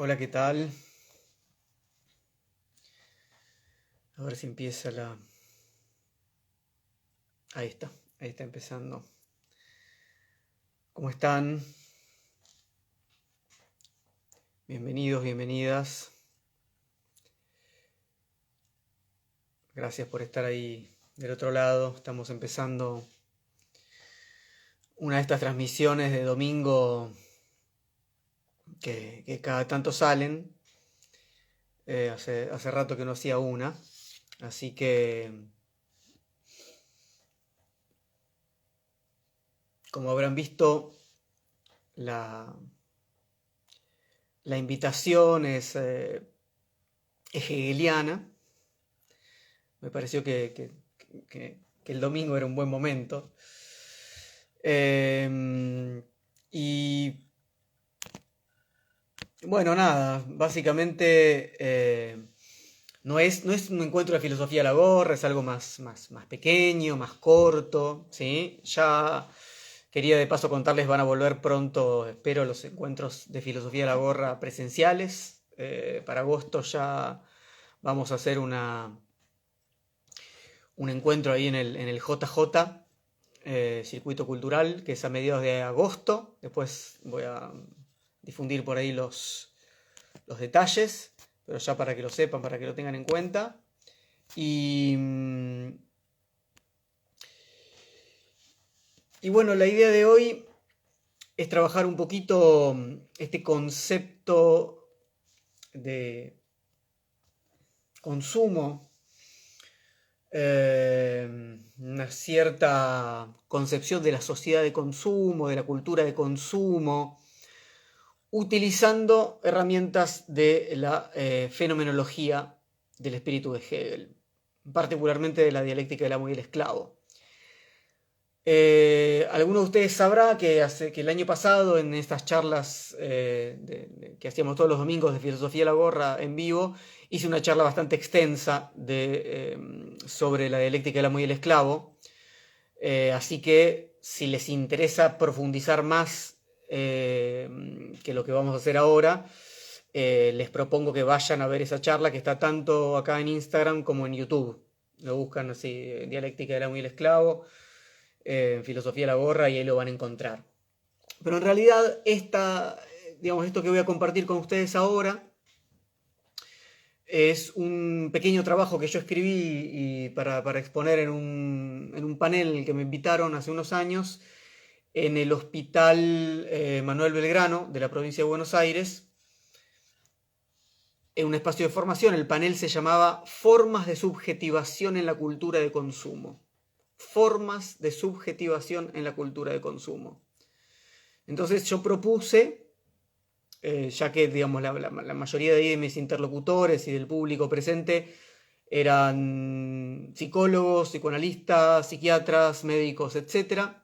Hola, ¿qué tal? A ver si empieza la... ahí está empezando. ¿Cómo están? Bienvenidos, bienvenidas. Gracias por estar ahí del otro lado. Estamos empezando una de estas transmisiones de domingo que cada tanto salen. Hace rato que no hacía una. Así que, como habrán visto, la, la invitación es hegeliana. Me pareció que el domingo era un buen momento. Y bueno, nada, básicamente no es un encuentro de filosofía a la gorra, es algo más pequeño, más corto, ¿sí? Ya quería de paso contarles, van a volver pronto, espero, los encuentros de filosofía a la gorra presenciales. Para agosto ya vamos a hacer un encuentro ahí en el JJ, Circuito Cultural, que es a mediados de agosto. Después voy a difundir por ahí los detalles, pero ya para que lo sepan, para que lo tengan en cuenta. Y bueno, la idea de hoy es trabajar un poquito este concepto de consumo, una cierta concepción de la sociedad de consumo, de la cultura de consumo, utilizando herramientas de la fenomenología del espíritu de Hegel, particularmente de la dialéctica del amo y el esclavo. Alguno de ustedes sabrá que el año pasado, en estas charlas que hacíamos todos los domingos de Filosofía a la Gorra en vivo, hice una charla bastante extensa sobre la dialéctica del amo y el esclavo. Así que si les interesa profundizar más que lo que vamos a hacer ahora, les propongo que vayan a ver esa charla, que está tanto acá en Instagram como en YouTube. Lo buscan así, dialéctica del amo y el esclavo, filosofía a la gorra, y ahí lo van a encontrar. Pero en realidad esto que voy a compartir con ustedes ahora es un pequeño trabajo que yo escribí para exponer en un panel que me invitaron hace unos años en el Hospital Manuel Belgrano de la provincia de Buenos Aires, en un espacio de formación. El panel se llamaba Formas de subjetivación en la cultura de consumo. Formas de subjetivación en la cultura de consumo. Entonces yo propuse, ya que digamos, la mayoría de mis interlocutores y del público presente eran psicólogos, psicoanalistas, psiquiatras, médicos, etc.,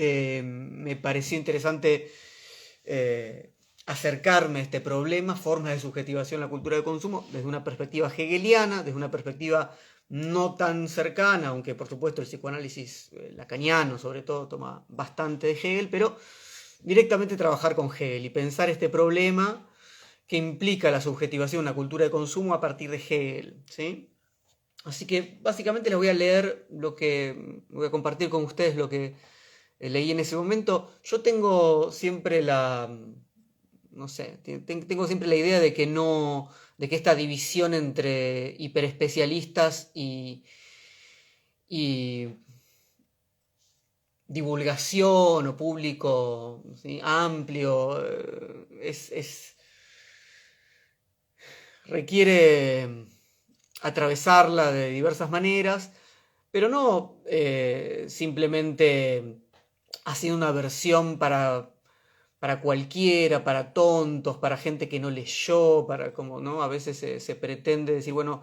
me pareció interesante acercarme a este problema, formas de subjetivación en la cultura de consumo, desde una perspectiva hegeliana, desde una perspectiva no tan cercana, aunque por supuesto el psicoanálisis lacaniano sobre todo toma bastante de Hegel, pero directamente trabajar con Hegel y pensar este problema que implica la subjetivación en la cultura de consumo a partir de Hegel, ¿sí? Así que básicamente les voy a leer voy a compartir con ustedes lo que leí en ese momento. Yo tengo siempre no sé, tengo siempre la idea de que de que esta división entre hiperespecialistas y divulgación o público, ¿sí?, amplio, requiere atravesarla de diversas maneras, pero no simplemente haciendo una versión para cualquiera, para tontos, para gente que no leyó, para como, ¿no? A veces se pretende decir, bueno,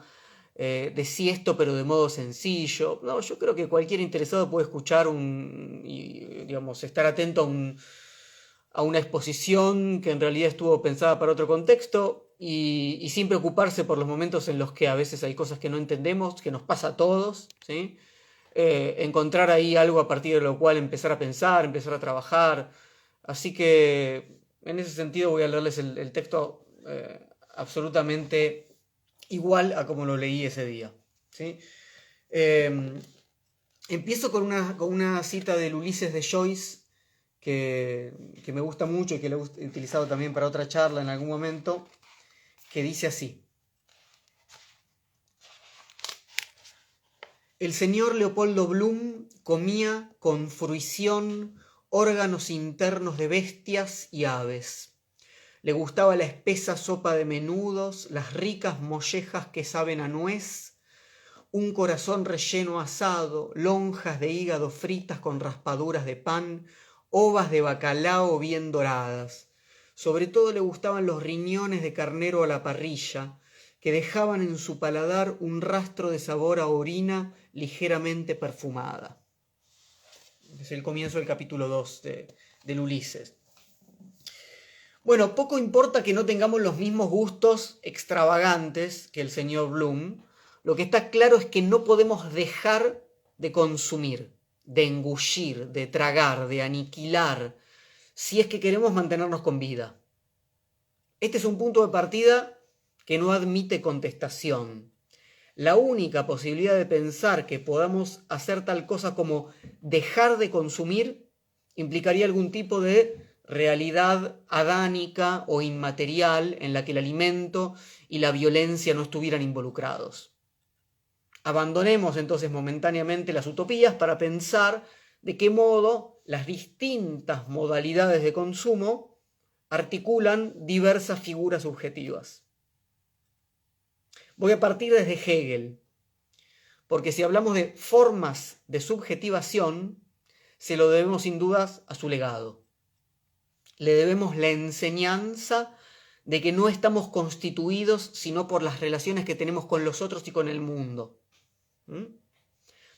decí esto pero de modo sencillo. No, yo creo que cualquier interesado puede escuchar y digamos, estar atento a una exposición que en realidad estuvo pensada para otro contexto y sin preocuparse por los momentos en los que a veces hay cosas que no entendemos, que nos pasa a todos, ¿sí? Encontrar ahí algo a partir de lo cual empezar a pensar, empezar a trabajar. Así que en ese sentido voy a leerles el texto absolutamente igual a como lo leí ese día, ¿sí? Empiezo con una cita del Ulises de Joyce que me gusta mucho y que lo he utilizado también para otra charla en algún momento, que dice así: el señor Leopoldo Bloom comía con fruición órganos internos de bestias y aves. Le gustaba la espesa sopa de menudos, las ricas mollejas que saben a nuez, un corazón relleno asado, lonjas de hígado fritas con raspaduras de pan, ovas de bacalao bien doradas. Sobre todo le gustaban los riñones de carnero a la parrilla, que dejaban en su paladar un rastro de sabor a orina ligeramente perfumada. Es el comienzo del capítulo 2 del Ulises. Bueno, poco importa que no tengamos los mismos gustos extravagantes que el señor Bloom. Lo que está claro es que no podemos dejar de consumir, de engullir, de tragar, de aniquilar, si es que queremos mantenernos con vida. Este es un punto de partida que no admite contestación. La única posibilidad de pensar que podamos hacer tal cosa como dejar de consumir implicaría algún tipo de realidad adánica o inmaterial en la que el alimento y la violencia no estuvieran involucrados. Abandonemos entonces momentáneamente las utopías para pensar de qué modo las distintas modalidades de consumo articulan diversas figuras subjetivas. Voy a partir desde Hegel, porque si hablamos de formas de subjetivación, se lo debemos sin dudas a su legado. Le debemos la enseñanza de que no estamos constituidos sino por las relaciones que tenemos con los otros y con el mundo.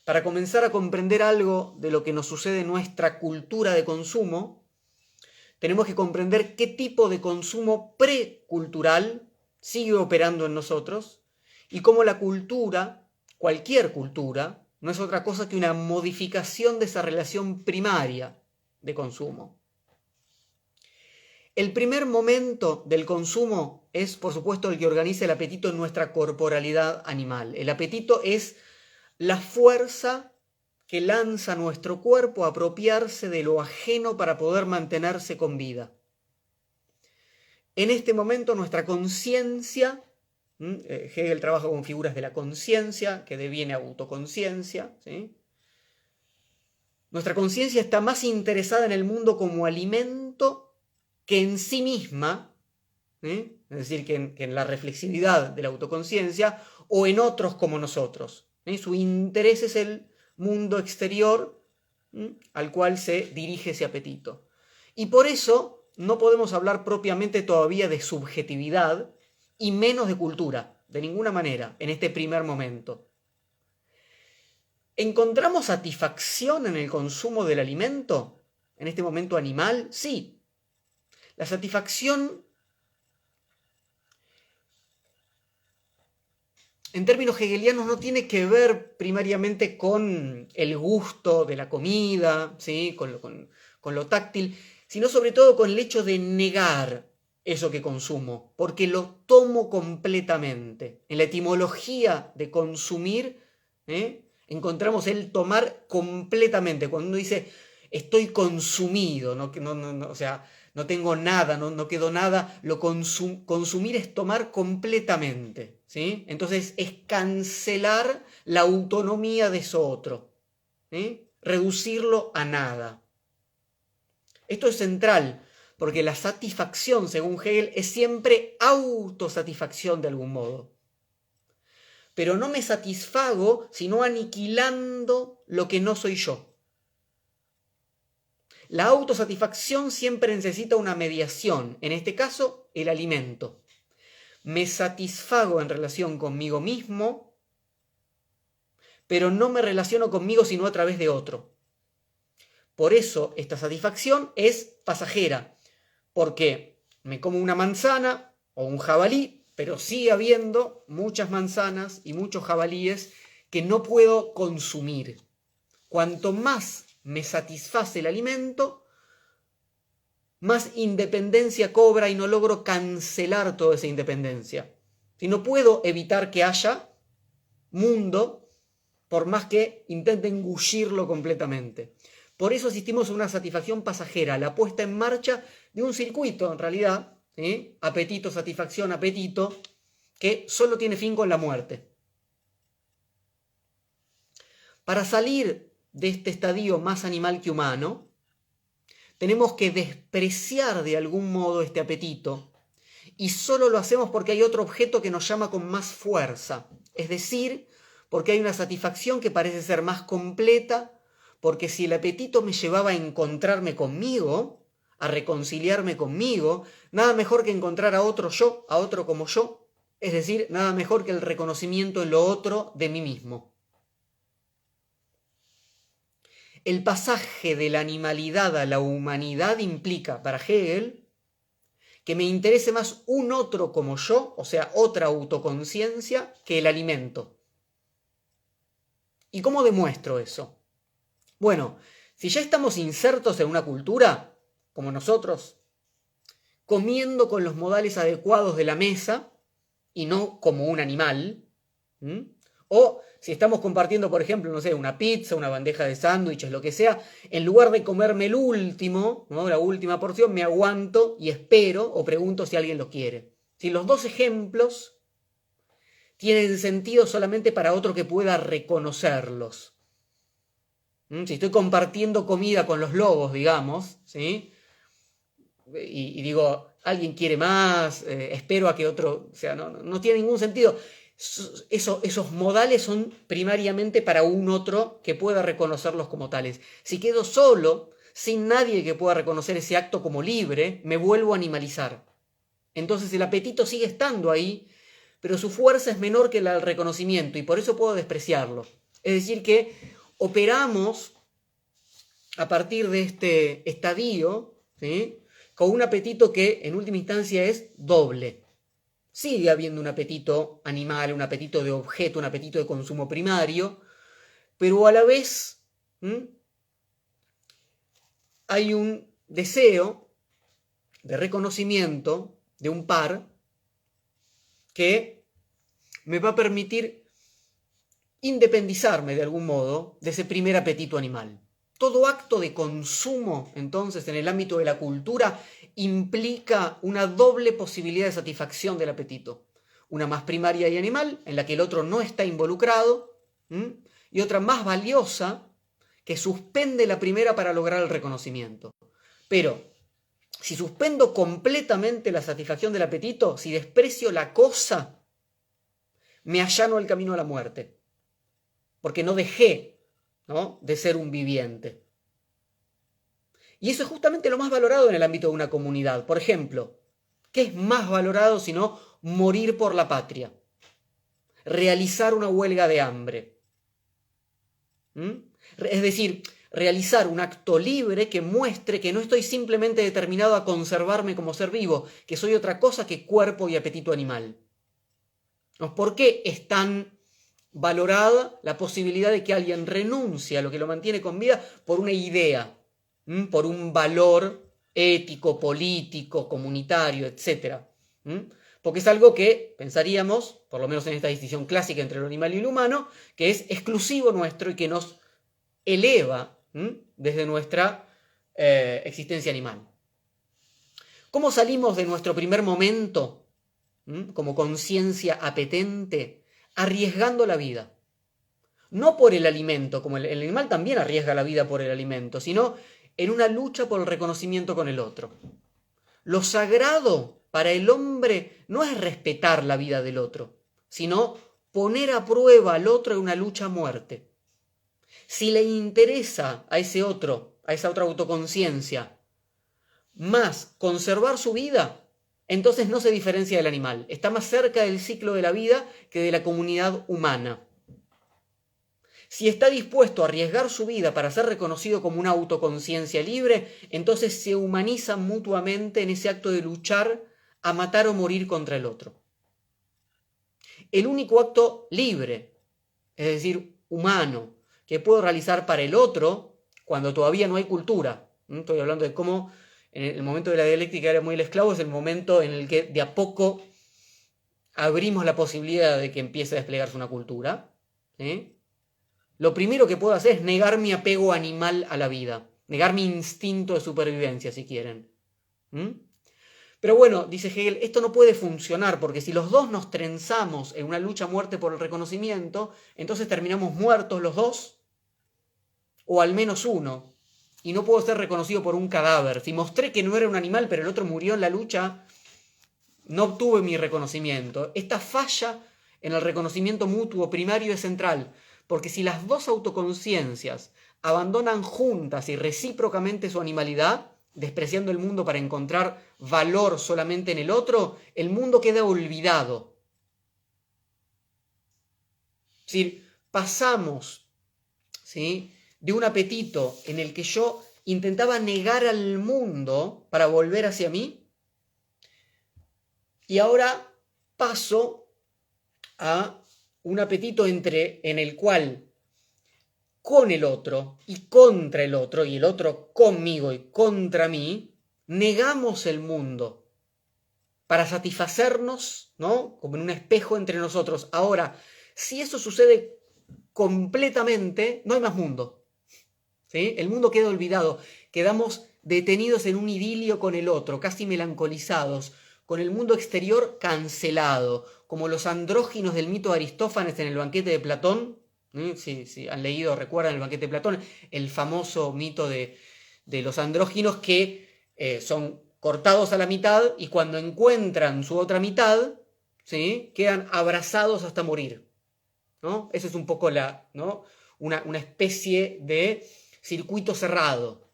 Para comenzar a comprender algo de lo que nos sucede en nuestra cultura de consumo, tenemos que comprender qué tipo de consumo precultural sigue operando en nosotros y cómo la cultura, cualquier cultura, no es otra cosa que una modificación de esa relación primaria de consumo. El primer momento del consumo es, por supuesto, el que organiza el apetito en nuestra corporalidad animal. El apetito es la fuerza que lanza nuestro cuerpo a apropiarse de lo ajeno para poder mantenerse con vida. En este momento nuestra conciencia, Hegel trabaja con figuras de la conciencia, que deviene autoconciencia, ¿sí? Nuestra conciencia está más interesada en el mundo como alimento que en sí misma, es decir, que en la reflexividad de la autoconciencia, o en otros como nosotros. Su interés es el mundo exterior al cual se dirige ese apetito. Y por eso no podemos hablar propiamente todavía de subjetividad y menos de cultura, de ninguna manera, en este primer momento. ¿Encontramos satisfacción en el consumo del alimento? ¿En este momento animal? Sí. La satisfacción, en términos hegelianos, no tiene que ver primariamente con el gusto de la comida, ¿sí? con lo táctil, sino sobre todo con el hecho de negar eso que consumo, porque lo tomo completamente. En la etimología de consumir, encontramos el tomar completamente. Cuando uno dice, estoy consumido, o sea, no tengo nada, no quedó nada, consumir es tomar completamente, ¿sí? Entonces es cancelar la autonomía de eso otro, ¿sí? Reducirlo a nada. Esto es central, porque la satisfacción, según Hegel, es siempre autosatisfacción de algún modo. Pero no me satisfago sino aniquilando lo que no soy yo. La autosatisfacción siempre necesita una mediación, en este caso, el alimento. Me satisfago en relación conmigo mismo, pero no me relaciono conmigo sino a través de otro. Por eso esta satisfacción es pasajera, porque me como una manzana o un jabalí, pero sigue habiendo muchas manzanas y muchos jabalíes que no puedo consumir. Cuanto más me satisface el alimento, más independencia cobra y no logro cancelar toda esa independencia. Si no puedo evitar que haya mundo, por más que intente engullirlo completamente. Por eso asistimos a una satisfacción pasajera, la puesta en marcha de un circuito, en realidad, ¿sí? Apetito, satisfacción, apetito, que solo tiene fin con la muerte. Para salir de este estadio más animal que humano, tenemos que despreciar de algún modo este apetito, y solo lo hacemos porque hay otro objeto que nos llama con más fuerza, es decir, porque hay una satisfacción que parece ser más completa, porque si el apetito me llevaba a encontrarme conmigo, a reconciliarme conmigo, nada mejor que encontrar a otro yo, a otro como yo, es decir, nada mejor que el reconocimiento en lo otro de mí mismo. El pasaje de la animalidad a la humanidad implica, para Hegel, que me interese más un otro como yo, o sea, otra autoconciencia, que el alimento. ¿Y cómo demuestro eso? Bueno, si ya estamos insertos en una cultura, como nosotros, comiendo con los modales adecuados de la mesa y no como un animal, o si estamos compartiendo, por ejemplo, no sé, una pizza, una bandeja de sándwiches, lo que sea, en lugar de comerme el último, ¿no? La última porción, me aguanto y espero o pregunto si alguien lo quiere. Si los dos ejemplos tienen sentido solamente para otro que pueda reconocerlos. Si estoy compartiendo comida con los lobos, digamos, ¿sí? Y digo, alguien quiere más, espero a que otro, o sea, no tiene ningún sentido. Esos modales son primariamente para un otro que pueda reconocerlos como tales. Si quedo solo, sin nadie que pueda reconocer ese acto como libre, me vuelvo a animalizar. Entonces el apetito sigue estando ahí, pero su fuerza es menor que la del reconocimiento y por eso puedo despreciarlo. Es decir, que operamos a partir de este estadio, ¿sí? Con un apetito que en última instancia es doble. Sigue habiendo un apetito animal, un apetito de objeto, un apetito de consumo primario, pero a la vez hay un deseo de reconocimiento de un par que me va a permitir independizarme de algún modo de ese primer apetito animal. Todo acto de consumo, entonces, en el ámbito de la cultura, implica una doble posibilidad de satisfacción del apetito. Una más primaria y animal, en la que el otro no está involucrado, y otra más valiosa, que suspende la primera para lograr el reconocimiento. Pero, si suspendo completamente la satisfacción del apetito, si desprecio la cosa, me allano el camino a la muerte. Porque no dejé, ¿no?, de ser un viviente. Y eso es justamente lo más valorado en el ámbito de una comunidad. Por ejemplo, ¿qué es más valorado sino morir por la patria? Realizar una huelga de hambre. Es decir, realizar un acto libre que muestre que no estoy simplemente determinado a conservarme como ser vivo, que soy otra cosa que cuerpo y apetito animal. ¿Por qué es tan valorada la posibilidad de que alguien renuncie a lo que lo mantiene con vida por una idea, por un valor ético, político, comunitario, etc.? Porque es algo que pensaríamos, por lo menos en esta distinción clásica entre lo animal y lo humano, que es exclusivo nuestro y que nos eleva desde nuestra existencia animal. ¿Cómo salimos de nuestro primer momento como conciencia apetente? Arriesgando la vida. No por el alimento, como el animal también arriesga la vida por el alimento, sino en una lucha por el reconocimiento con el otro. Lo sagrado para el hombre no es respetar la vida del otro, sino poner a prueba al otro en una lucha a muerte. Si le interesa a ese otro, a esa otra autoconciencia, más conservar su vida, entonces no se diferencia del animal. Está más cerca del ciclo de la vida que de la comunidad humana. Si está dispuesto a arriesgar su vida para ser reconocido como una autoconciencia libre, entonces se humanizan mutuamente en ese acto de luchar a matar o morir contra el otro. El único acto libre, es decir, humano, que puedo realizar para el otro cuando todavía no hay cultura. Estoy hablando de cómo en el momento de la dialéctica era muy el esclavo, es el momento en el que de a poco abrimos la posibilidad de que empiece a desplegarse una cultura. ¿Sí? Lo primero que puedo hacer es negar mi apego animal a la vida, negar mi instinto de supervivencia, si quieren. ¿Mm? Pero bueno, dice Hegel, esto no puede funcionar porque si los dos nos trenzamos en una lucha a muerte por el reconocimiento, entonces terminamos muertos los dos, o al menos uno, y no puedo ser reconocido por un cadáver. Si mostré que no era un animal, pero el otro murió en la lucha, no obtuve mi reconocimiento. Esta falla en el reconocimiento mutuo primario es central, porque si las dos autoconciencias abandonan juntas y recíprocamente su animalidad, despreciando el mundo para encontrar valor solamente en el otro, el mundo queda olvidado. Es decir, pasamos, ¿sí?, de un apetito en el que yo intentaba negar al mundo para volver hacia mí, y ahora paso a un apetito en el cual con el otro y contra el otro, y el otro conmigo y contra mí, negamos el mundo para satisfacernos, ¿no?, como en un espejo entre nosotros. Ahora, si eso sucede completamente, no hay más mundo. ¿Sí? El mundo queda olvidado, quedamos detenidos en un idilio con el otro, casi melancolizados, con el mundo exterior cancelado, como los andróginos del mito de Aristófanes en el banquete de Platón. Si han leído, recuerdan el banquete de Platón, el famoso mito de los andróginos que son cortados a la mitad y cuando encuentran su otra mitad, ¿sí?, quedan abrazados hasta morir, ¿no? Eso es un poco ¿no?, una especie de circuito cerrado.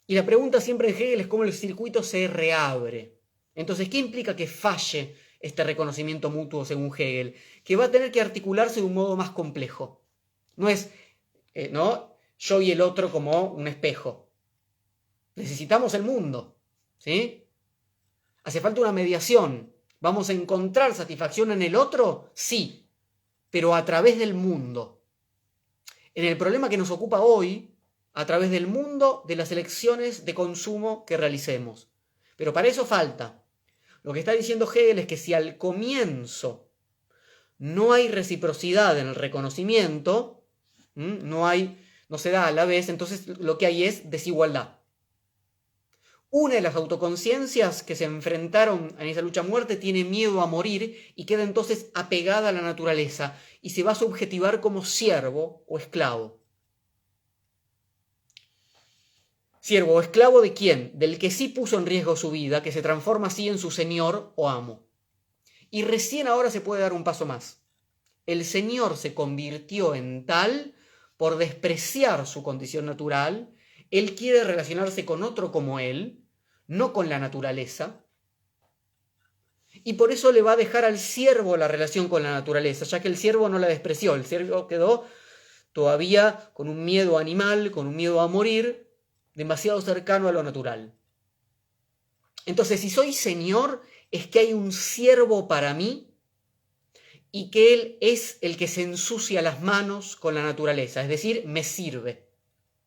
Y la pregunta siempre en Hegel es cómo el circuito se reabre. Entonces, ¿qué implica que falle este reconocimiento mutuo según Hegel? Que va a tener que articularse de un modo más complejo. No es ¿no?, yo y el otro como un espejo. Necesitamos el mundo, ¿sí? Hace falta una mediación. ¿Vamos a encontrar satisfacción en el otro? Sí, pero a través del mundo. En el problema que nos ocupa hoy, a través del mundo de las elecciones de consumo que realicemos. Pero para eso falta. Lo que está diciendo Hegel es que si al comienzo no hay reciprocidad en el reconocimiento, no se da a la vez, entonces lo que hay es desigualdad. Una de las autoconciencias que se enfrentaron en esa lucha a muerte tiene miedo a morir y queda entonces apegada a la naturaleza y se va a subjetivar como siervo o esclavo. ¿Siervo o esclavo de quién? Del que sí puso en riesgo su vida, que se transforma así en su señor o amo. Y recién ahora se puede dar un paso más. El señor se convirtió en tal por despreciar su condición natural. Él quiere relacionarse con otro como él, no con la naturaleza, y por eso le va a dejar al siervo la relación con la naturaleza, ya que el siervo no la despreció, el siervo quedó todavía con un miedo animal, con un miedo a morir, demasiado cercano a lo natural. Entonces, si soy señor, es que hay un siervo para mí y que él es el que se ensucia las manos con la naturaleza, es decir, me sirve.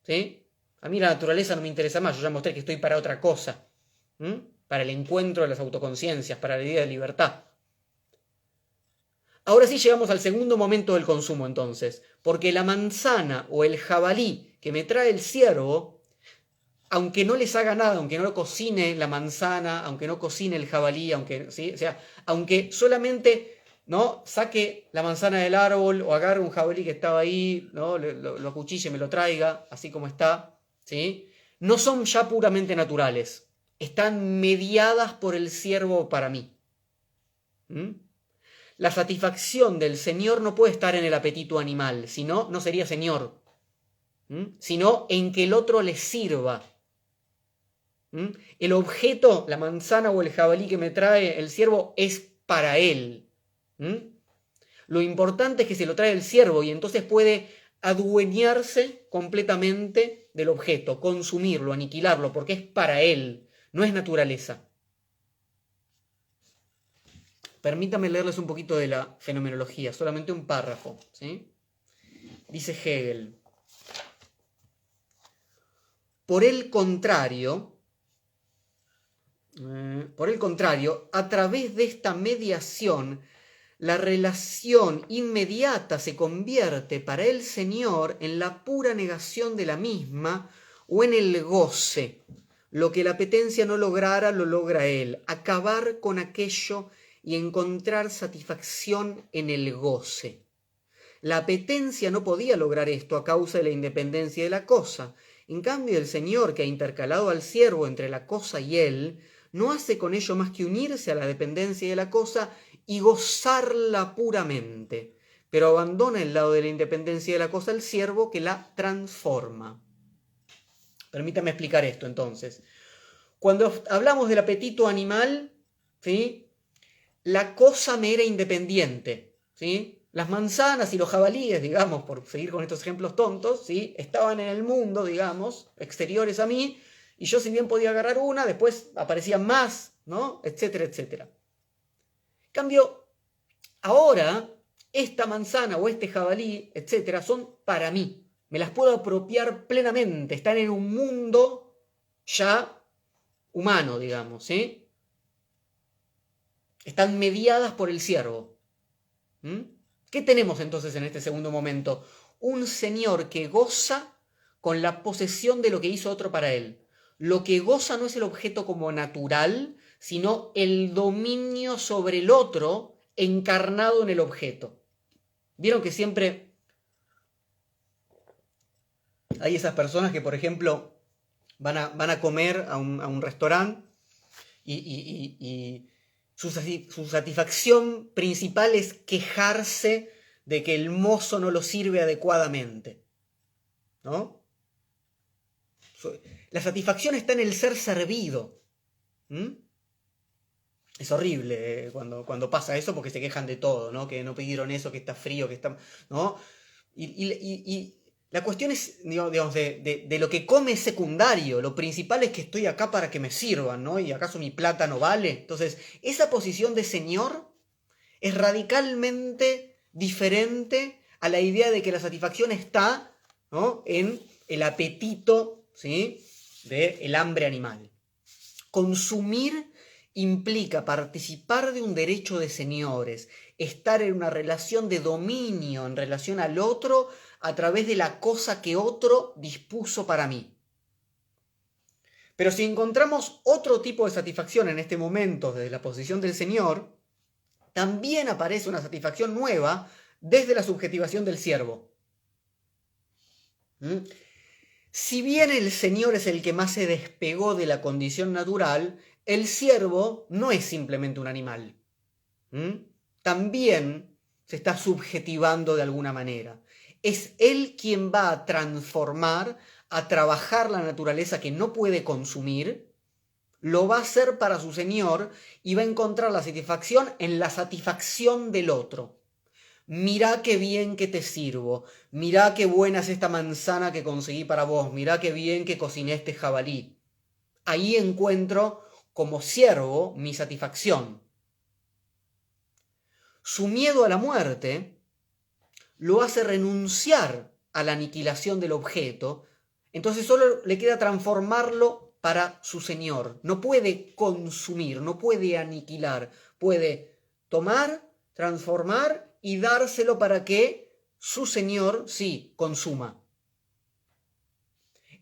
¿Sí? A mí la naturaleza no me interesa más, yo ya mostré que estoy para otra cosa, para el encuentro de las autoconciencias, para la idea de libertad. Ahora sí llegamos al segundo momento del consumo entonces, porque la manzana o el jabalí que me trae el ciervo, aunque no les haga nada, aunque no cocine la manzana, aunque no cocine el jabalí, ¿sí?, o sea, aunque solamente, ¿no?, saque la manzana del árbol o agarre un jabalí que estaba ahí, ¿no?, lo acuchille, me lo traiga, así como está, ¿sí?, no son ya puramente naturales, están mediadas por el siervo para mí. La satisfacción del señor no puede estar en el apetito animal, si no, no sería señor, sino en que el otro le sirva. El objeto, la manzana o el jabalí que me trae el siervo, es para él. Lo importante es que se lo trae el siervo y entonces puede adueñarse completamente del objeto, consumirlo, aniquilarlo, porque es para él, no es naturaleza. Permítame leerles un poquito de la fenomenología, solamente un párrafo, ¿sí? Dice Hegel: por el contrario, Por el contrario, a través de esta mediación, la relación inmediata se convierte para el Señor en la pura negación de la misma o en el goce. Lo que la apetencia no lograra, lo logra Él. Acabar con aquello y encontrar satisfacción en el goce. La apetencia no podía lograr esto a causa de la independencia de la cosa. En cambio, el Señor, que ha intercalado al siervo entre la cosa y Él, no hace con ello más que unirse a la dependencia de la cosa y gozarla puramente, pero abandona el lado de la independencia de la cosa al siervo que la transforma. Permítame explicar esto entonces. Cuando hablamos del apetito animal, ¿sí?, la cosa me era independiente, ¿sí? Las manzanas y los jabalíes, digamos, por seguir con estos ejemplos tontos, ¿sí?, estaban en el mundo, digamos, exteriores a mí, y yo si bien podía agarrar una, después aparecían más, ¿no?, etcétera, etcétera. En cambio, ahora, esta manzana o este jabalí, etcétera, son para mí. Me las puedo apropiar plenamente, están en un mundo ya humano, digamos, ¿sí? Están mediadas por el siervo. ¿Qué tenemos entonces en este segundo momento? Un Señor que goza con la posesión de lo que hizo otro para él. Lo que goza no es el objeto como natural, sino el dominio sobre el otro encarnado en el objeto. ¿Vieron que siempre hay esas personas que, por ejemplo, van a comer a un restaurante y su satisfacción principal es quejarse de que el mozo no lo sirve adecuadamente, ¿no? La satisfacción está en el ser servido. Es horrible cuando pasa eso porque se quejan de todo, ¿no? Que no pidieron eso, que está frío, que está... ¿no? Y la cuestión es, digamos, de lo que come es secundario. Lo principal es que estoy acá para que me sirvan, ¿no? ¿Y acaso mi plata no vale? Entonces, esa posición de señor es radicalmente diferente a la idea de que la satisfacción está, ¿no?, en el apetito, ¿sí?, del hambre animal. Consumir implica participar de un derecho de señores, estar en una relación de dominio en relación al otro a través de la cosa que otro dispuso para mí. Pero si encontramos otro tipo de satisfacción en este momento desde la posición del Señor, también aparece una satisfacción nueva desde la subjetivación del siervo. Si bien el Señor es el que más se despegó de la condición natural, el siervo no es simplemente un animal. También se está subjetivando de alguna manera. Es Él quien va a transformar, a trabajar la naturaleza que no puede consumir, lo va a hacer para su Señor y va a encontrar la satisfacción en la satisfacción del otro. Mirá qué bien que te sirvo, mirá qué buena es esta manzana que conseguí para vos, mirá qué bien que cociné este jabalí. Ahí encuentro como siervo mi satisfacción. Su miedo a la muerte lo hace renunciar a la aniquilación del objeto, entonces solo le queda transformarlo para su Señor. No puede consumir, no puede aniquilar, puede tomar, transformar y dárselo para que su Señor, sí, consuma.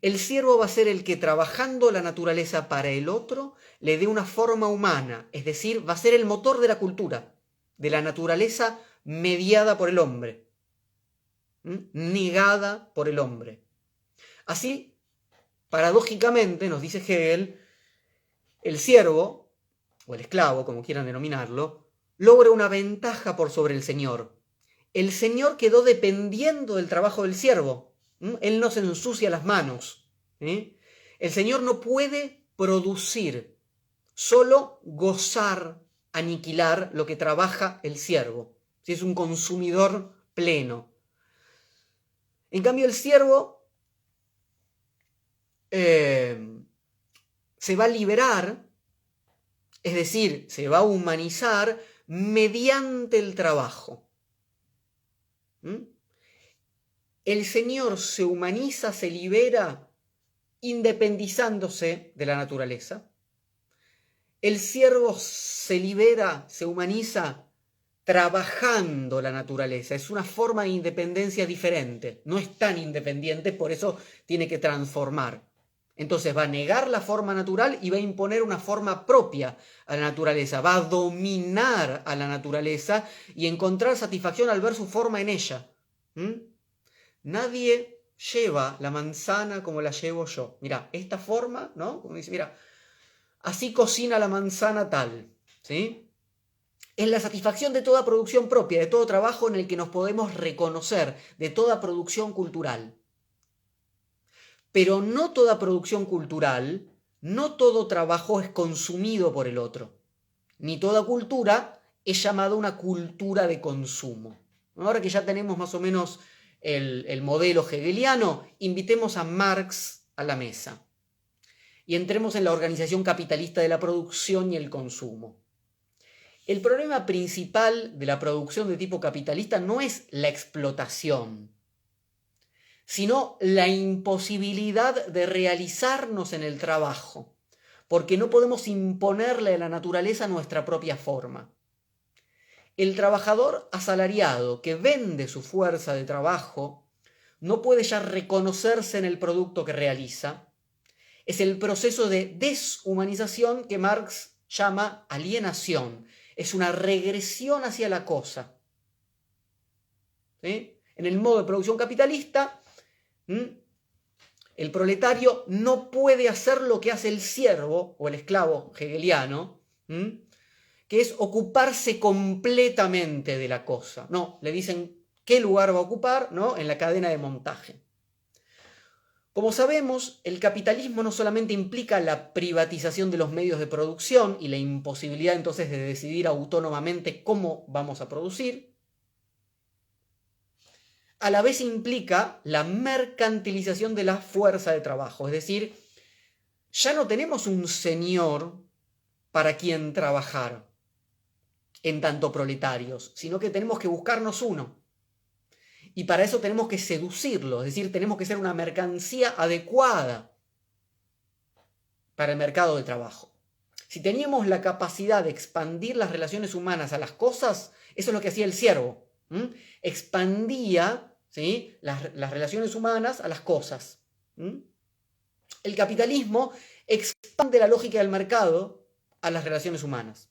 El siervo va a ser el que, trabajando la naturaleza para el otro, le dé una forma humana, es decir, va a ser el motor de la cultura, de la naturaleza mediada por el hombre, negada por el hombre. Así, paradójicamente, nos dice Hegel, el siervo, o el esclavo, como quieran denominarlo, logra una ventaja por sobre el señor. El señor quedó dependiendo del trabajo del siervo. Él no se ensucia las manos. El señor no puede producir, solo gozar, aniquilar lo que trabaja el siervo. Es un consumidor pleno. En cambio, el siervo se va a liberar, es decir, se va a humanizar mediante el trabajo. El Señor se humaniza, se libera independizándose de la naturaleza. El ciervo se libera, se humaniza trabajando la naturaleza. Es una forma de independencia diferente. No es tan independiente, por eso tiene que transformar. Entonces va a negar la forma natural y va a imponer una forma propia a la naturaleza. Va a dominar a la naturaleza y encontrar satisfacción al ver su forma en ella. Nadie lleva la manzana como la llevo yo. Mira, esta forma, ¿no? Como dice, mira, así cocina la manzana tal, ¿sí? Es la satisfacción de toda producción propia, de todo trabajo en el que nos podemos reconocer, de toda producción cultural. Pero no toda producción cultural, no todo trabajo es consumido por el otro. Ni toda cultura es llamada una cultura de consumo. Ahora que ya tenemos más o menos el modelo hegeliano, invitemos a Marx a la mesa y entremos en la organización capitalista de la producción y el consumo. El problema principal de la producción de tipo capitalista no es la explotación, sino la imposibilidad de realizarnos en el trabajo, porque no podemos imponerle a la naturaleza nuestra propia forma. El trabajador asalariado que vende su fuerza de trabajo no puede ya reconocerse en el producto que realiza. Es el proceso de deshumanización que Marx llama alienación. Es una regresión hacia la cosa. ¿Sí? En el modo de producción capitalista, el proletario no puede hacer lo que hace el siervo o el esclavo hegeliano, que es ocuparse completamente de la cosa. No, le dicen qué lugar va a ocupar, ¿no? En la cadena de montaje. Como sabemos, el capitalismo no solamente implica la privatización de los medios de producción y la imposibilidad entonces de decidir autónomamente cómo vamos a producir, a la vez implica la mercantilización de la fuerza de trabajo. Es decir, ya no tenemos un señor para quien trabajar en tanto proletarios, sino que tenemos que buscarnos uno. Y para eso tenemos que seducirlo, es decir, tenemos que ser una mercancía adecuada para el mercado de trabajo. Si teníamos la capacidad de expandir las relaciones humanas a las cosas, eso es lo que hacía el siervo. Expandía, ¿sí?, las relaciones humanas a las cosas. El capitalismo expande la lógica del mercado a las relaciones humanas.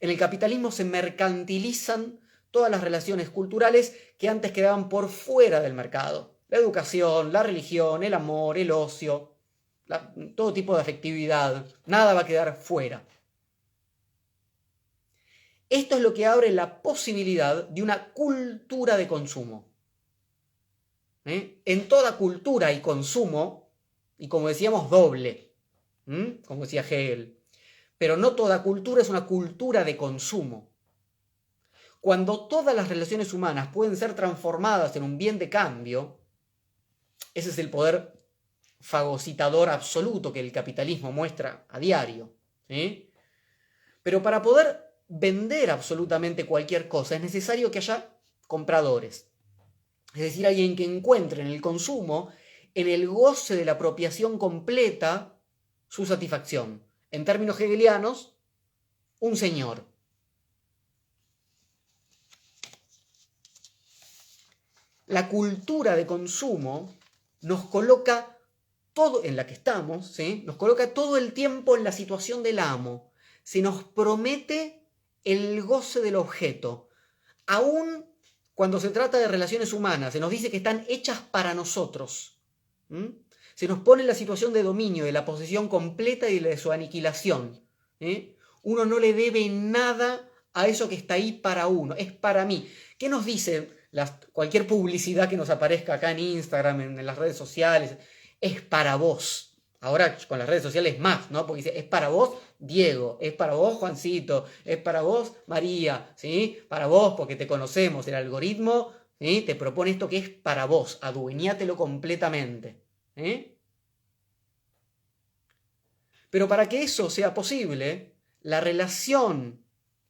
En el capitalismo se mercantilizan todas las relaciones culturales que antes quedaban por fuera del mercado. La educación, la religión, el amor, el ocio, todo tipo de afectividad. Nada va a quedar fuera. Esto es lo que abre la posibilidad de una cultura de consumo. En toda cultura hay consumo, y como decíamos, doble, como decía Hegel. Pero no toda cultura es una cultura de consumo. Cuando todas las relaciones humanas pueden ser transformadas en un bien de cambio, ese es el poder fagocitador absoluto que el capitalismo muestra a diario. Pero para poder vender absolutamente cualquier cosa es necesario que haya compradores. Es decir, alguien que encuentre en el consumo, en el goce de la apropiación completa, su satisfacción. En términos hegelianos, un señor. La cultura de consumo nos coloca todo en la que estamos, ¿sí? Nos coloca todo el tiempo en la situación del amo. Se nos promete el goce del objeto. Aún cuando se trata de relaciones humanas, se nos dice que están hechas para nosotros. Se nos pone en la situación de dominio, de la posesión completa y de su aniquilación. Uno no le debe nada a eso que está ahí para uno, es para mí. ¿Qué nos dice cualquier publicidad que nos aparezca acá en Instagram, en las redes sociales? Es para vos. Ahora con las redes sociales más, ¿no? Porque dice, es para vos, Diego, es para vos, Juancito, es para vos, María, ¿sí? Para vos, porque te conocemos. El algoritmo, ¿sí?, te propone esto que es para vos. Adueñátelo completamente. Pero para que eso sea posible, la relación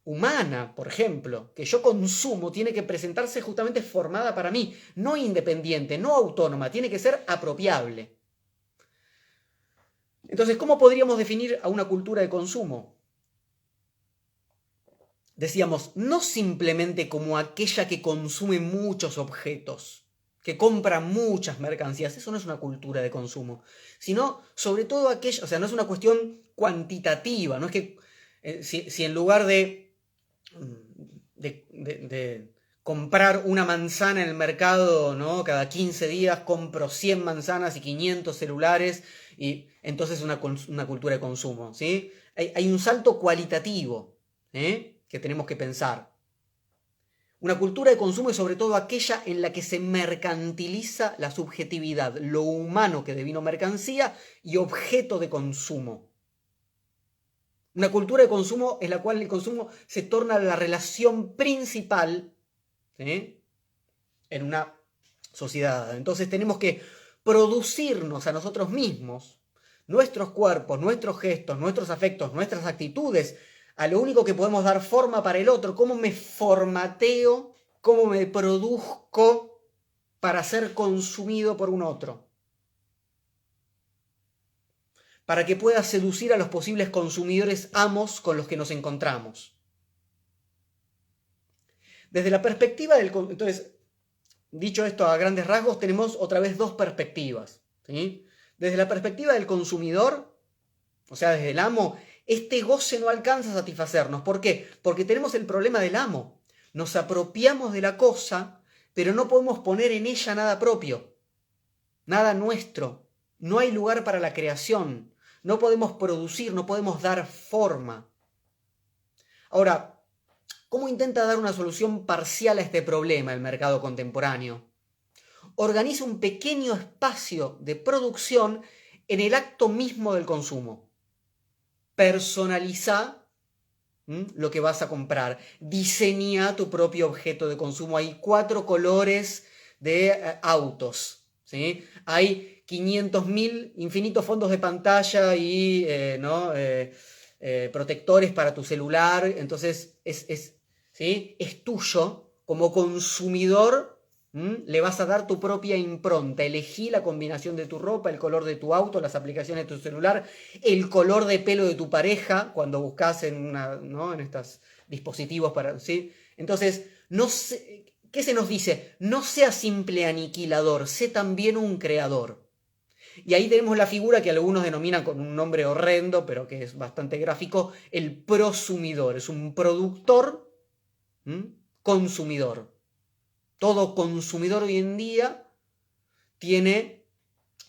humana, por ejemplo, que yo consumo, tiene que presentarse justamente formada para mí, no independiente, no autónoma, tiene que ser apropiable. Entonces, ¿cómo podríamos definir a una cultura de consumo? Decíamos, no simplemente como aquella que consume muchos objetos, que compra muchas mercancías, eso no es una cultura de consumo, sino sobre todo aquella, o sea, no es una cuestión cuantitativa, no es que si en lugar de comprar una manzana en el mercado, ¿no? Cada 15 días compro 100 manzanas y 500 celulares, y entonces es una cultura de consumo, ¿sí? Hay un salto cualitativo, que tenemos que pensar. Una cultura de consumo es sobre todo aquella en la que se mercantiliza la subjetividad, lo humano que devino mercancía y objeto de consumo. Una cultura de consumo en la cual el consumo se torna la relación principal, ¿sí?, en una sociedad. Entonces tenemos que producirnos a nosotros mismos, nuestros cuerpos, nuestros gestos, nuestros afectos, nuestras actitudes, a lo único que podemos dar forma para el otro. ¿Cómo me formateo? ¿Cómo me produzco para ser consumido por un otro? Para que pueda seducir a los posibles consumidores amos con los que nos encontramos. Desde la perspectiva del... Entonces, dicho esto a grandes rasgos, tenemos otra vez dos perspectivas, ¿sí? Desde la perspectiva del consumidor, o sea, desde el amo, este goce no alcanza a satisfacernos. ¿Por qué? Porque tenemos el problema del amo. Nos apropiamos de la cosa, pero no podemos poner en ella nada propio, nada nuestro. No hay lugar para la creación. No podemos producir, no podemos dar forma. Ahora, ¿cómo intenta dar una solución parcial a este problema el mercado contemporáneo? Organiza un pequeño espacio de producción en el acto mismo del consumo. Personaliza lo que vas a comprar. Diseña tu propio objeto de consumo. Hay 4 colores de autos, ¿sí? Hay 500.000 infinitos fondos de pantalla y protectores para tu celular. Entonces ¿sí?, es tuyo como consumidor. Le vas a dar tu propia impronta. Elegí la combinación de tu ropa, el color de tu auto, las aplicaciones de tu celular, el color de pelo de tu pareja cuando buscas en estos dispositivos para, ¿sí? Entonces, ¿qué se nos dice? No seas simple aniquilador, sé también un creador. Y ahí tenemos la figura que algunos denominan con un nombre horrendo, pero que es bastante gráfico, el prosumidor. Es un productor, consumidor. Todo consumidor hoy en día tiene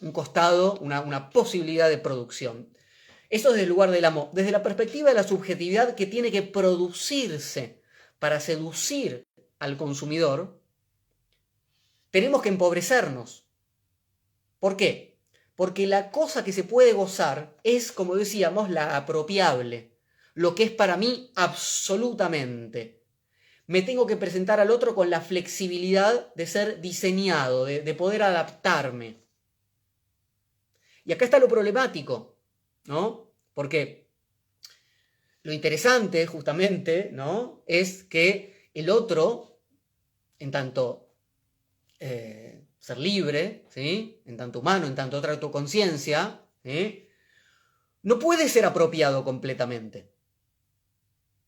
un costado, una posibilidad de producción. Eso desde el lugar del amo. Desde la perspectiva de la subjetividad que tiene que producirse para seducir al consumidor, tenemos que empobrecernos. ¿Por qué? Porque la cosa que se puede gozar es, como decíamos, la apropiable. Lo que es para mí absolutamente. Me tengo que presentar al otro con la flexibilidad de ser diseñado, de poder adaptarme. Y acá está lo problemático, ¿no? Porque lo interesante, justamente, ¿no?, es que el otro, en tanto ser libre, ¿sí?, en tanto humano, en tanto otra autoconciencia, ¿sí?, no puede ser apropiado completamente.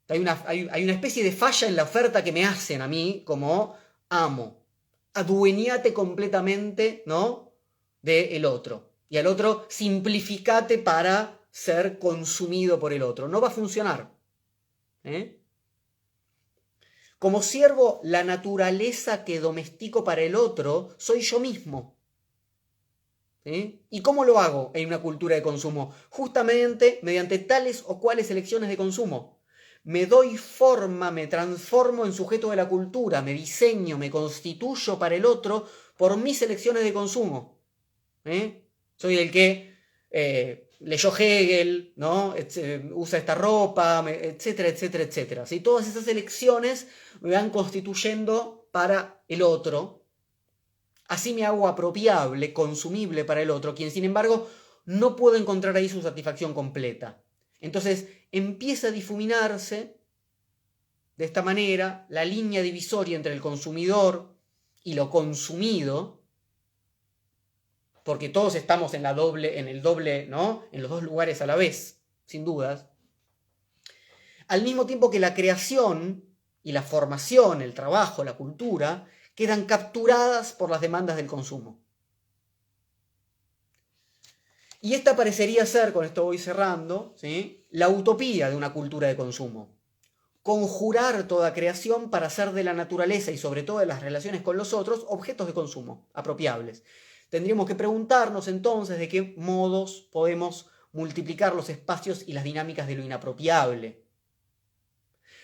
Hay una especie de falla en la oferta que me hacen a mí como amo. Adueñate completamente, ¿no?, del otro. Y al otro simplificate para ser consumido por el otro. No va a funcionar. Como siervo, la naturaleza que domestico para el otro soy yo mismo. ¿Sí? ¿Y cómo lo hago en una cultura de consumo? Justamente mediante tales o cuales elecciones de consumo. Me doy forma, me transformo en sujeto de la cultura, me diseño, me constituyo para el otro por mis elecciones de consumo. Soy el que leyó Hegel, ¿no?, usa esta ropa, etcétera, etcétera, etcétera. ¿Sí? Todas esas elecciones me van constituyendo para el otro. Así me hago apropiable, consumible para el otro, quien sin embargo no puedo encontrar ahí su satisfacción completa. Entonces empieza a difuminarse de esta manera la línea divisoria entre el consumidor y lo consumido, porque todos estamos en el doble, ¿no? En los dos lugares a la vez, sin dudas. Al mismo tiempo que la creación y la formación, el trabajo, la cultura, quedan capturadas por las demandas del consumo. Y esta parecería ser, con esto voy cerrando, ¿sí?, la utopía de una cultura de consumo. Conjurar toda creación para hacer de la naturaleza y sobre todo de las relaciones con los otros objetos de consumo, apropiables. Tendríamos que preguntarnos entonces de qué modos podemos multiplicar los espacios y las dinámicas de lo inapropiable.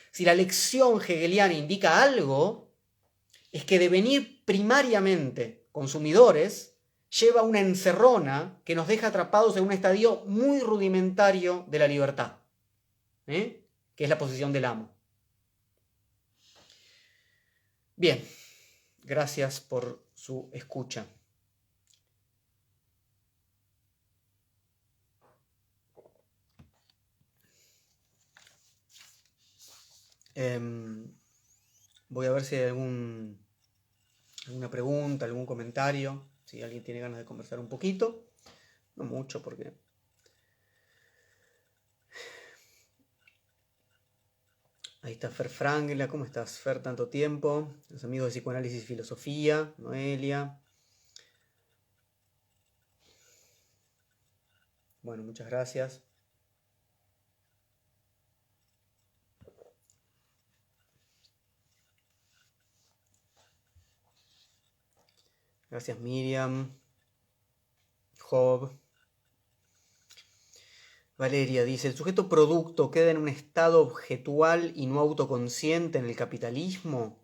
Si la lección hegeliana indica algo, es que devenir primariamente consumidores lleva una encerrona que nos deja atrapados en un estadio muy rudimentario de la libertad, que es la posición del amo. Bien, gracias por su escucha. Voy a ver si hay alguna pregunta, algún comentario, si alguien tiene ganas de conversar un poquito, no mucho porque... Ahí está Fer Frangela, ¿cómo estás, Fer? Tanto tiempo. Los amigos de Psicoanálisis y Filosofía, Noelia. Bueno, muchas gracias. Gracias, Miriam. Job. Valeria dice, ¿el sujeto producto queda en un estado objetual y no autoconsciente en el capitalismo?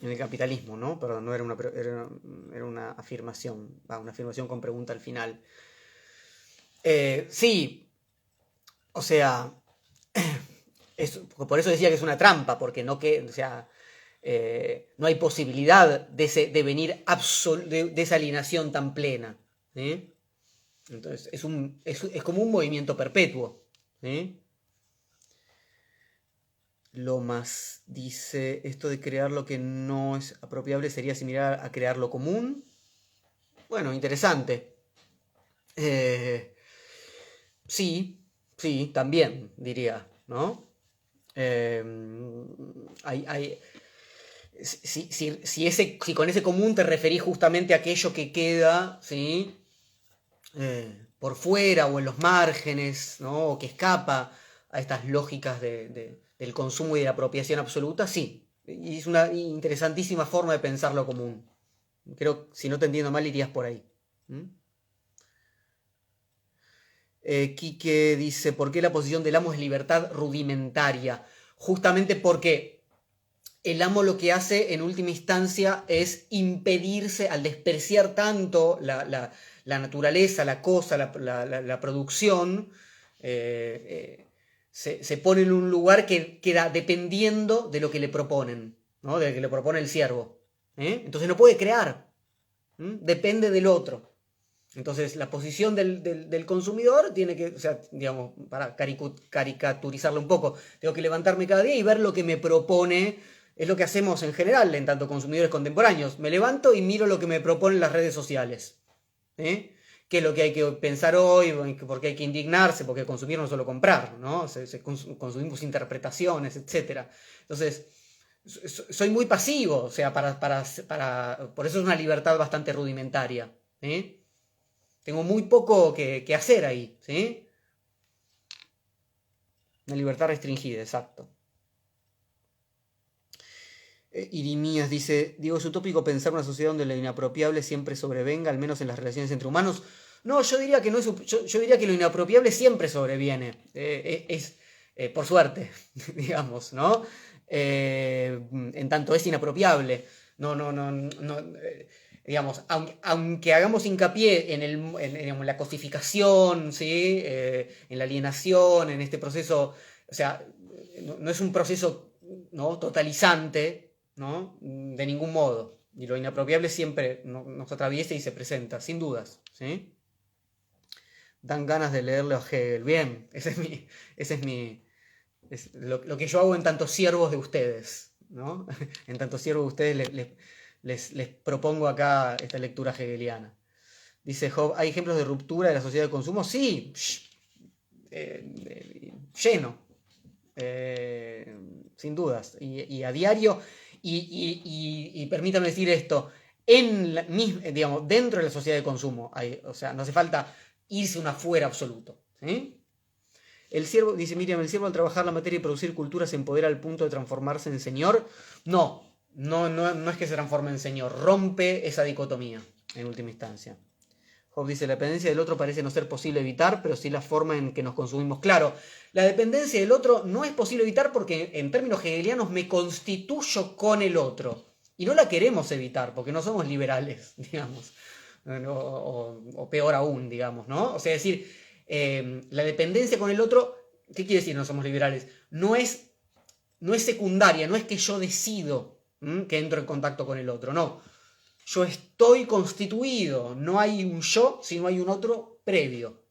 En el capitalismo, ¿no? Perdón, no era una afirmación. Una afirmación con pregunta al final. Sí. O sea, por eso decía que es una trampa, porque no hay posibilidad de venir de esa alienación tan plena. Entonces, es como un movimiento perpetuo. Lomas dice, esto de crear lo que no es apropiable sería similar a crear lo común. Bueno, interesante. Sí, también diría, ¿no? Si con ese común te referís justamente a aquello que queda, ¿sí?, por fuera o en los márgenes, ¿no?, o que escapa a estas lógicas del consumo y de la apropiación absoluta, sí. Y es una interesantísima forma de pensar lo común. Creo, si no te entiendo mal, irías por ahí. Quique dice, ¿por qué la posición del amo es libertad rudimentaria? Justamente porque el amo lo que hace en última instancia es impedirse, al despreciar tanto la naturaleza, la cosa, la producción, se pone en un lugar que queda dependiendo de lo que le proponen, ¿no?, de lo que le propone el siervo. Entonces no puede crear, depende del otro. Entonces, la posición del consumidor tiene que, o sea, digamos, para caricaturizarlo un poco, tengo que levantarme cada día y ver lo que me propone. Es lo que hacemos en general en tanto consumidores contemporáneos. Me levanto y miro lo que me proponen las redes sociales. ¿Qué es lo que hay que pensar hoy? Porque hay que indignarse, porque consumir no es solo comprar, ¿no? Consumimos interpretaciones, etc. Entonces, soy muy pasivo, o sea, por eso es una libertad bastante rudimentaria. Tengo muy poco que hacer ahí, ¿sí? Una libertad restringida, exacto. Irimías dice, digo, ¿es utópico pensar una sociedad donde lo inapropiable siempre sobrevenga, al menos en las relaciones entre humanos? No, yo diría que no es, yo diría que lo inapropiable siempre sobreviene, por suerte, digamos, ¿no? En tanto es inapropiable. No, digamos, aunque hagamos hincapié en la cosificación, ¿sí?, en la alienación, en este proceso, o sea, no es un proceso, ¿no?, totalizante, ¿no?, de ningún modo. Y lo inapropiable siempre nos atraviesa y se presenta, sin dudas, ¿sí? Dan ganas de leerle a Hegel. Bien, es lo que yo hago en tantos siervos de ustedes, ¿no? En tantos siervos de ustedes les propongo acá esta lectura hegeliana. Dice Job, ¿hay ejemplos de ruptura de la sociedad de consumo? Sí, lleno, sin dudas, y a diario, y permítame decir esto, digamos, dentro de la sociedad de consumo, o sea, no hace falta irse un afuera absoluto. ¿Sí? El siervo, dice Miriam, el siervo al trabajar la materia y producir cultura se empodera al punto de transformarse en señor. No es que se transforme en señor, rompe esa dicotomía en última instancia. Job dice, la dependencia del otro parece no ser posible evitar, pero sí la forma en que nos consumimos. Claro, la dependencia del otro no es posible evitar porque en términos hegelianos me constituyo con el otro. Y no la queremos evitar porque no somos liberales, digamos. O peor aún, digamos, ¿no? O sea, es decir, la dependencia con el otro, ¿qué quiere decir no somos liberales? No es secundaria, no es que yo decido que entro en contacto con el otro, no. Yo estoy constituido, no hay un yo, sino hay un otro previo.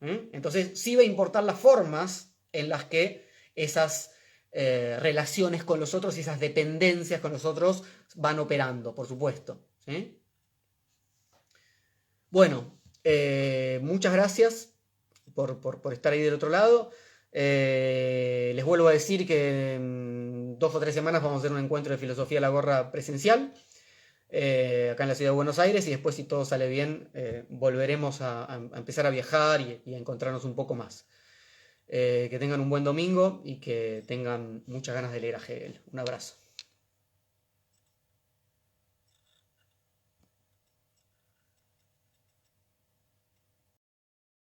Entonces sí va a importar las formas en las que esas relaciones con los otros y esas dependencias con los otros van operando, por supuesto. ¿Sí? Bueno, muchas gracias por estar ahí del otro lado. Les vuelvo a decir que en 2 o 3 semanas vamos a hacer un encuentro de filosofía a la gorra presencial. Acá en la ciudad de Buenos Aires, y después, si todo sale bien, volveremos a empezar a viajar y a encontrarnos un poco más. Que tengan un buen domingo y que tengan muchas ganas de leer a Hegel. Un abrazo.